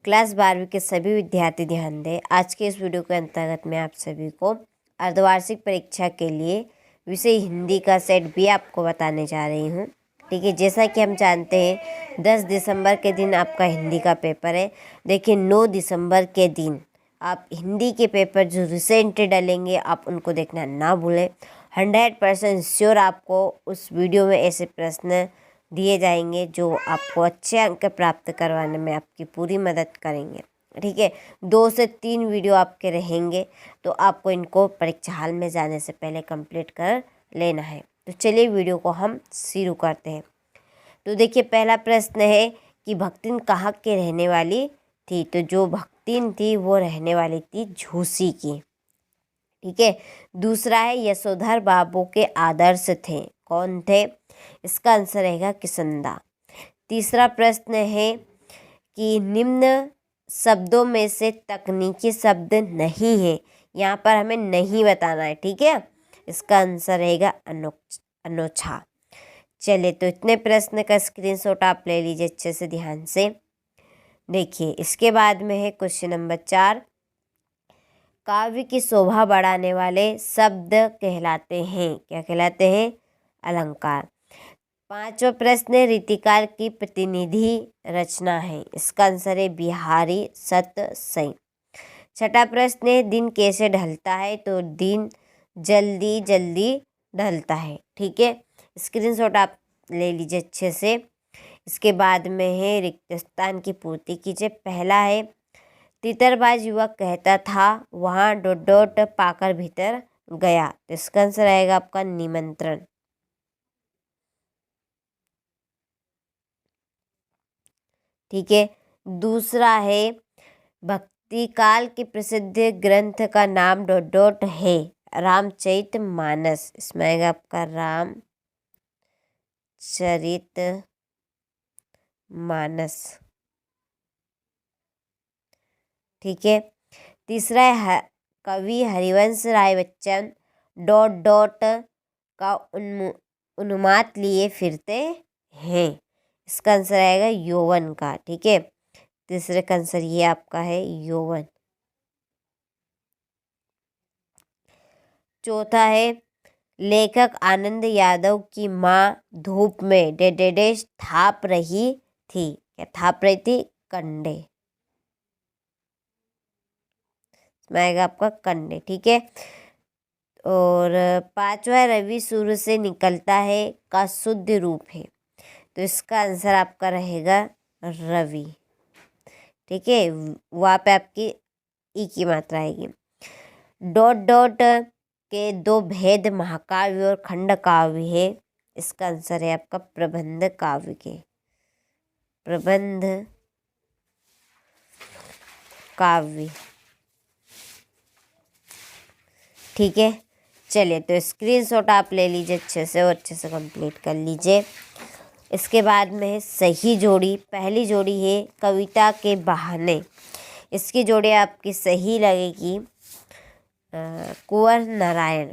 Class 12वीं के सभी विद्यार्थी ध्यान दें। आज के इस वीडियो के अंतर्गत मैं आप सभी को अर्धवार्षिक परीक्षा के लिए विषय हिंदी का सेट बी आपको बताने जा रही हूँ। ठीक है, जैसा कि हम जानते हैं 10 दिसंबर के दिन आपका हिंदी का पेपर है। देखिए 9 दिसंबर के दिन आप हिंदी के पेपर जो रिसेंट डालेंगे आप उनको देखना ना भूलें। 100% श्योर आपको उस वीडियो में ऐसे प्रश्न दिए जाएंगे जो आपको अच्छे अंक प्राप्त करवाने में आपकी पूरी मदद करेंगे। ठीक है, 2 से 3 वीडियो आपके रहेंगे, तो आपको इनको परीक्षा हॉल में जाने से पहले कंप्लीट कर लेना है। तो चलिए वीडियो को हम शुरू करते हैं। तो देखिए पहला प्रश्न है कि भक्तिन कहाँ के रहने वाली थी। तो जो भक्तिन थी वो रहने वाली थी झूसी की। ठीक है, दूसरा है यशोधर बाबू के आदर्श थे। कौन थे? इसका आंसर रहेगा किसंदा। तीसरा प्रश्न है कि निम्न शब्दों में से तकनीकी शब्द नहीं है। यहाँ पर हमें नहीं बताना है। ठीक है, इसका आंसर रहेगा अनोछा। चलिए, तो इतने प्रश्न का स्क्रीनशॉट आप ले लीजिए अच्छे से ध्यान से। देखिए इसके बाद में है क्वेश्चन नंबर 4। काव्य की शोभा बढ़ाने वाले शब्द कहलाते हैं। क्या कहलाते हैं? अलंकार। 5वां प्रश्न रीतिकार की प्रतिनिधि रचना है। इसका आंसर है बिहारी सत सई। 6वां प्रश्न है दिन कैसे ढलता है। तो दिन जल्दी जल्दी ढलता है। ठीक है, स्क्रीनशॉट आप ले लीजिए अच्छे से। इसके बाद में है रिक्त स्थान की पूर्ति कीजिए। पहला है तीतरबाज युवक कहता था वहाँ डॉट डॉट पाकर भीतर गया। तो इसका आंसर आएगा आपका निमंत्रण। ठीक है, दूसरा है भक्ति काल के प्रसिद्ध ग्रंथ का नाम डॉट डॉट है रामचरित मानस। इसमें आएगा आपका रामचरित मानस। ठीक है, तीसरा है कवि हरिवंश राय बच्चन डॉट डॉट का उन्माद लिए फिरते हैं। इसका आंसर आएगा यौवन का। ठीक है, तीसरे का आंसर ये आपका है यौवन। चौथा है लेखक आनंद यादव की माँ धूप में डेडेडेश थाप रही थी। क्या थाप रही थी? कंडे। इसमें आएगा आपका कंडे। ठीक है, और 5वां रवि सूर्य से निकलता है का शुद्ध रूप है। तो इसका आंसर आपका रहेगा रवि। ठीक है, वहाँ पे आपकी ई की मात्रा आएगी। डॉट डॉट के 2 भेद महाकाव्य और खंड काव्य है। इसका आंसर है आपका प्रबंध काव्य के। प्रबंध काव्य। ठीक है, चलिए तो स्क्रीनशॉट आप ले लीजिए अच्छे से और अच्छे से कंप्लीट कर लीजिए। इसके बाद में है सही जोड़ी। पहली जोड़ी है कविता के बहाने। इसकी जोड़ी आपकी सही लगेगी कुंवर नारायण।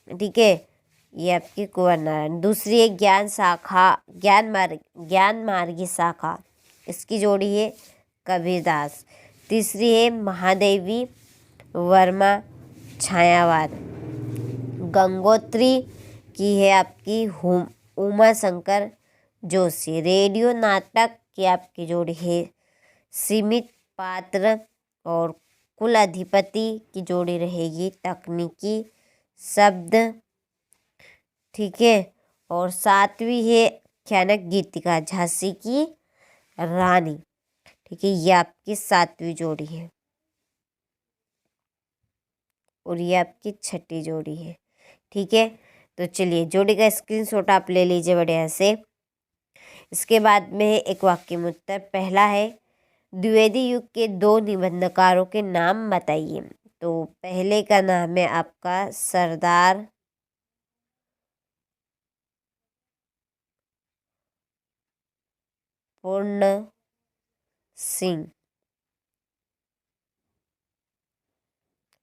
ठीक है, ये आपकी कुंवर नारायण। दूसरी है ज्ञान शाखा ज्ञान मार्गी शाखा। इसकी जोड़ी है कबीरदास। तीसरी है महादेवी वर्मा छायावाद। गंगोत्री की है आपकी उमा शंकर जोशी। रेडियो नाटक की आपकी जोड़ी है सीमित पात्र। और कुल अधिपति की जोड़ी रहेगी तकनीकी शब्द। ठीक है, और 7वीं है ख्यानक गीतिका झांसी की रानी। ठीक है, ये आपकी 7वीं जोड़ी है और ये आपकी 6ठी जोड़ी है। ठीक है, तो चलिए जोड़ी का स्क्रीनशॉट आप ले लीजिए बढ़िया से। इसके बाद में एक वाक्य में उत्तर। पहला है द्विवेदी युग के 2 निबंधकारों के नाम बताइए। तो पहले का नाम है आपका सरदार पूर्ण सिंह।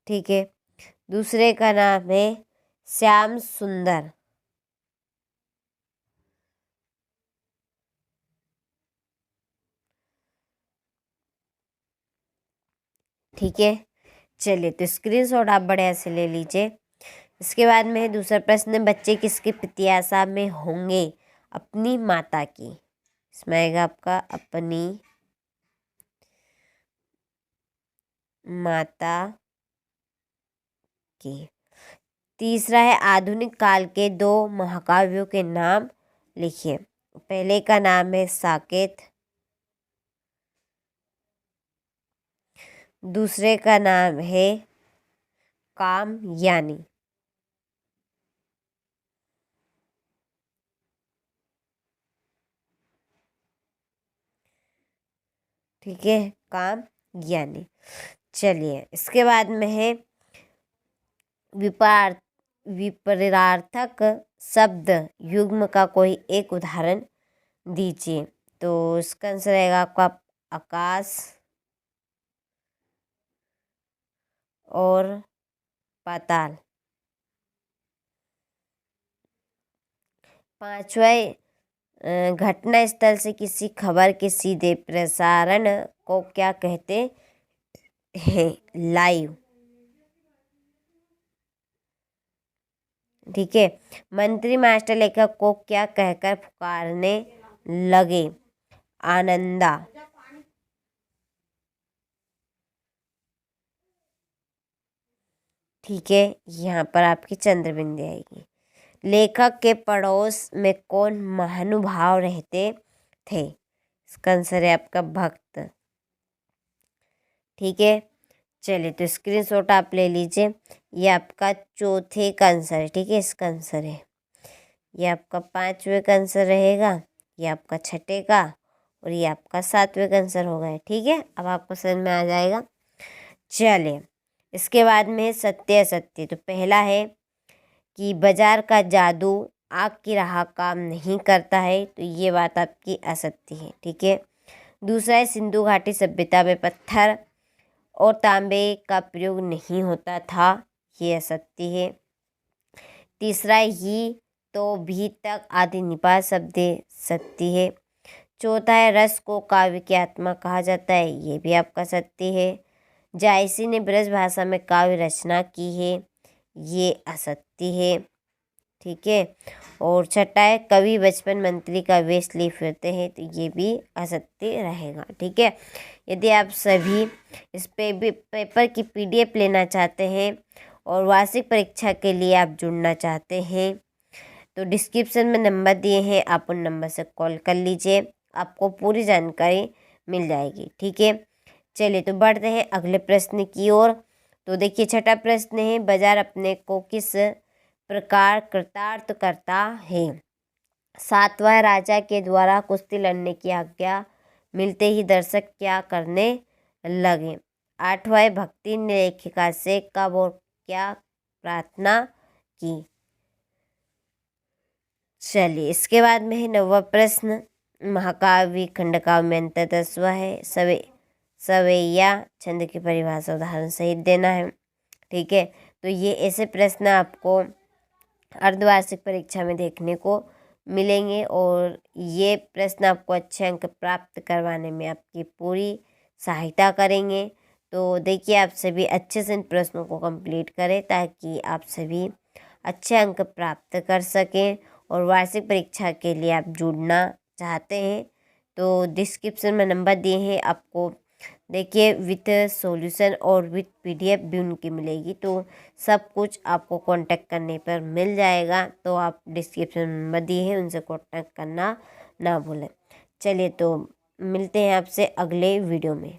ठीक है, दूसरे का नाम है श्याम सुंदर। ठीक है, चलिए तो स्क्रीनशॉट आप बढ़िया से ले लीजिए। इसके बाद में है दूसरा प्रश्न, बच्चे किसकी प्रत्याशा में होंगे? अपनी माता की। इसमें आएगा आपका अपनी माता की। तीसरा है आधुनिक काल के 2 महाकाव्यों के नाम लिखिए। पहले का नाम है साकेत, दूसरे का नाम है कामयानी। ठीक है, कामयानी। चलिए इसके बाद में है विपरीतार्थक शब्द युग्म का कोई एक उदाहरण दीजिए। तो इसका आंसर रहेगा आपका आकाश और पाताल। पांचवा घटना स्थल से किसी खबर के सीधे प्रसारण को क्या कहते हैं? लाइव। ठीक है, मंत्री मास्टर लेखक को क्या कहकर पुकारने लगे? आनंदा। ठीक है, यहाँ पर आपकी चंद्र बिंदी आएगी। लेखक के पड़ोस में कौन महानुभाव रहते थे? इसका आंसर है आपका भक्त। ठीक है, चलिए तो स्क्रीनशॉट आप ले लीजिए। ये आपका चौथे का आंसर है। ठीक है, इसका आंसर है ये आपका 5वें का आंसर रहेगा, ये आपका 6ठे का, और ये आपका 7वें का आंसर होगा। ठीक है, अब आपको समझ में आ जाएगा। चलिए इसके बाद में सत्य असत्य। तो पहला है कि बाजार का जादू आग की राह काम नहीं करता है, तो ये बात आपकी असत्य है। ठीक है, दूसरा है सिंधु घाटी सभ्यता में पत्थर और तांबे का प्रयोग नहीं होता था, ये असत्य है। तीसरा ही तो भी तक आदि निपात शब्द सत्य है। चौथा है रस को काव्य की आत्मा कहा जाता है, ये भी आपका सत्य है। जायसी ने ब्रज भाषा में काव्य रचना की है, ये असत्य है। ठीक है, और छठा है कवि बचपन मंत्री का वेश लिए फिरते हैं, तो ये भी असत्य रहेगा। ठीक है, यदि आप सभी इस पेपर की PDF लेना चाहते हैं और वार्षिक परीक्षा के लिए आप जुड़ना चाहते हैं, तो डिस्क्रिप्शन में नंबर दिए हैं, आप उन नंबर से कॉल कर लीजिए, आपको पूरी जानकारी मिल जाएगी। ठीक है, चलिए तो बढ़ते हैं अगले प्रश्न की ओर। तो देखिए छठा प्रश्न है, बाजार अपने को किस प्रकार कृतार्थ करता है? 7वां राजा के द्वारा कुश्ती लड़ने की आज्ञा मिलते ही दर्शक क्या करने लगे? 8वां भक्ति ने लेखिका से कब और क्या प्रार्थना की? चलिए इसके बाद में है 9वां प्रश्न, महाकाव्य खंडकाव्य में अंतर 10वां है, सवैया छंद की परिभाषा उदाहरण सहित देना है। ठीक है, तो ये ऐसे प्रश्न आपको अर्धवार्षिक परीक्षा में देखने को मिलेंगे और ये प्रश्न आपको अच्छे अंक प्राप्त करवाने में आपकी पूरी सहायता करेंगे। तो देखिए आप सभी अच्छे से इन प्रश्नों को कंप्लीट करें ताकि आप सभी अच्छे अंक प्राप्त कर सकें। और वार्षिक परीक्षा के लिए आप जुड़ना चाहते हैं तो डिस्क्रिप्शन में नंबर दिए हैं, आपको देखिए विथ सॉल्यूशन और विथ PDF भी उनकी मिलेगी, तो सब कुछ आपको कांटेक्ट करने पर मिल जाएगा। तो आप डिस्क्रिप्शन में नंबर दिए हैं, उनसे कांटेक्ट करना ना भूलें। चलिए तो मिलते हैं आपसे अगले वीडियो में।